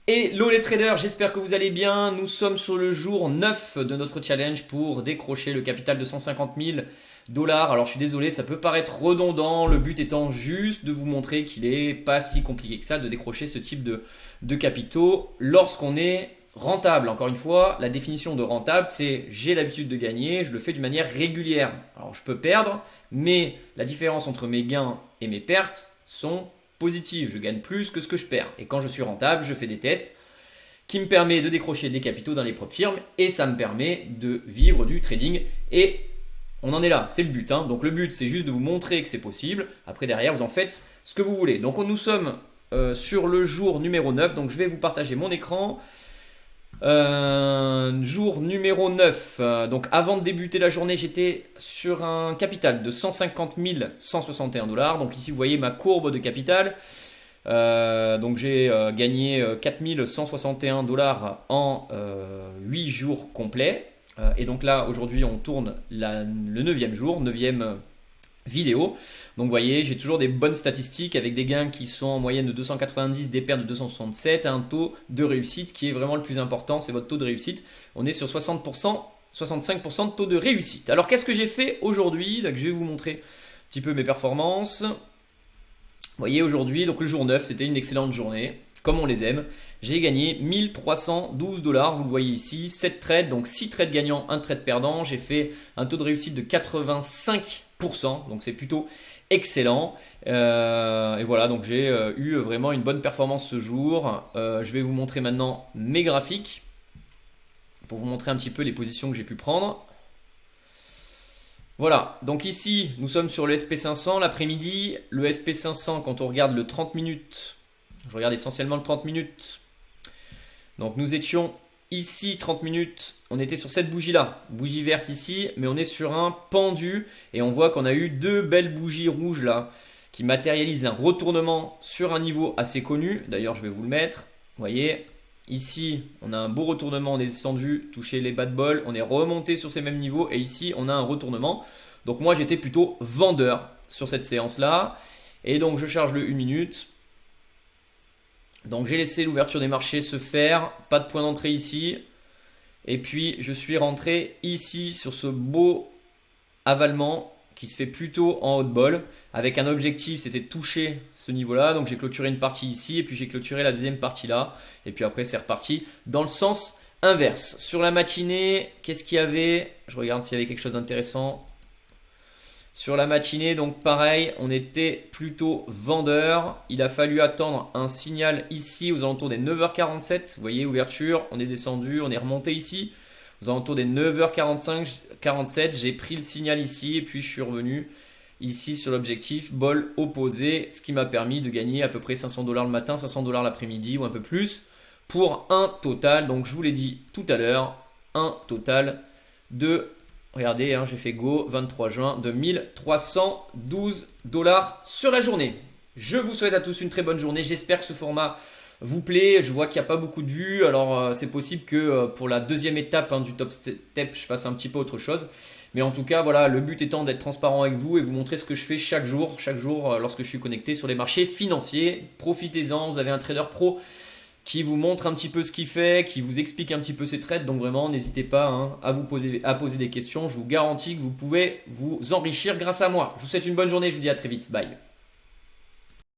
Hello les traders, j'espère que vous allez bien. Nous sommes sur le jour 9 de notre challenge pour décrocher le capital de 150 000 dollars. Alors je suis désolé, ça peut paraître redondant, le but étant juste de vous montrer qu'il n'est pas si compliqué que ça de décrocher ce type de capitaux lorsqu'on est rentable. Encore une fois, la définition de rentable, c'est j'ai l'habitude de gagner, je le fais d'une manière régulière. Alors je peux perdre, mais la différence entre mes gains et mes pertes sont positive, je gagne plus que ce que je perds. Et quand je suis rentable, je fais des tests qui me permettent de décrocher des capitaux dans les propres firmes et ça me permet de vivre du trading. Et on en est là, c'est le but. Donc le but, c'est juste de vous montrer que c'est possible. Après, derrière, vous en faites ce que vous voulez. Donc nous sommes sur le jour numéro 9. Donc je vais vous partager mon écran. Jour numéro 9. Donc avant de débuter la journée, j'étais sur un capital de 150 161 dollars. Donc ici, vous voyez ma courbe de capital. Donc j'ai gagné 4161 dollars en 8 jours complets. Et donc là, aujourd'hui, on tourne le 9e jour, 9e vidéo. Donc vous voyez, j'ai toujours des bonnes statistiques avec des gains qui sont en moyenne de 290, des pertes de 267, un taux de réussite qui est vraiment le plus important, c'est votre taux de réussite. On est sur 60%, 65% de taux de réussite. Alors qu'est-ce que j'ai fait aujourd'hui? Donc je vais vous montrer un petit peu mes performances. Vous voyez aujourd'hui, donc le jour 9, c'était une excellente journée, comme on les aime. J'ai gagné 1312 dollars, vous le voyez ici, 7 trades, donc 6 trades gagnants, 1 trade perdant. J'ai fait un taux de réussite de 85%, donc c'est plutôt excellent. Et voilà, donc j'ai eu vraiment une bonne performance ce jour. Je vais vous montrer maintenant mes graphiques pour vous montrer un petit peu les positions que j'ai pu prendre. Voilà, donc ici nous sommes sur le SP500 l'après-midi. Le SP500, quand on regarde le 30 minutes, je regarde essentiellement le 30 minutes. Donc nous étions ici 30 minutes, on était sur cette bougie là, bougie verte ici, mais on est sur un pendu et on voit qu'on a eu deux belles bougies rouges là qui matérialisent un retournement sur un niveau assez connu. D'ailleurs je vais vous le mettre, vous voyez, ici on a un beau retournement, on est descendu, touché les bas de bol, on est remonté sur ces mêmes niveaux et ici on a un retournement. Donc moi j'étais plutôt vendeur sur cette séance là et donc je charge le 1 minute. Donc j'ai laissé l'ouverture des marchés se faire, pas de point d'entrée ici. Et puis je suis rentré ici sur ce beau avalement qui se fait plutôt en haut de bol. Avec un objectif, c'était de toucher ce niveau-là. Donc j'ai clôturé une partie ici et puis j'ai clôturé la deuxième partie là. Et puis après c'est reparti dans le sens inverse. Sur la matinée, qu'est-ce qu'il y avait? Je regarde s'il y avait quelque chose d'intéressant. Sur la matinée, donc pareil, on était plutôt vendeur. Il a fallu attendre un signal ici aux alentours des 9h47. Vous voyez, ouverture, on est descendu, on est remonté ici. Aux alentours des 9h45, 47, j'ai pris le signal ici et puis je suis revenu ici sur l'objectif, bol opposé, ce qui m'a permis de gagner à peu près 500 dollars le matin, 500 dollars l'après-midi ou un peu plus pour un total, donc je vous l'ai dit tout à l'heure, un total de... Regardez, j'ai fait go 23 juin de 1312 dollars sur la journée. Je vous souhaite à tous une très bonne journée. J'espère que ce format vous plaît. Je vois qu'il n'y a pas beaucoup de vues. Alors c'est possible que pour la deuxième étape du top step, je fasse un petit peu autre chose. Mais en tout cas, voilà, le but étant d'être transparent avec vous et vous montrer ce que je fais chaque jour lorsque je suis connecté sur les marchés financiers. Profitez-en, vous avez un trader pro qui vous montre un petit peu ce qu'il fait, qui vous explique un petit peu ses trades. Donc vraiment, n'hésitez pas à poser des questions. Je vous garantis que vous pouvez vous enrichir grâce à moi. Je vous souhaite une bonne journée. Je vous dis à très vite. Bye.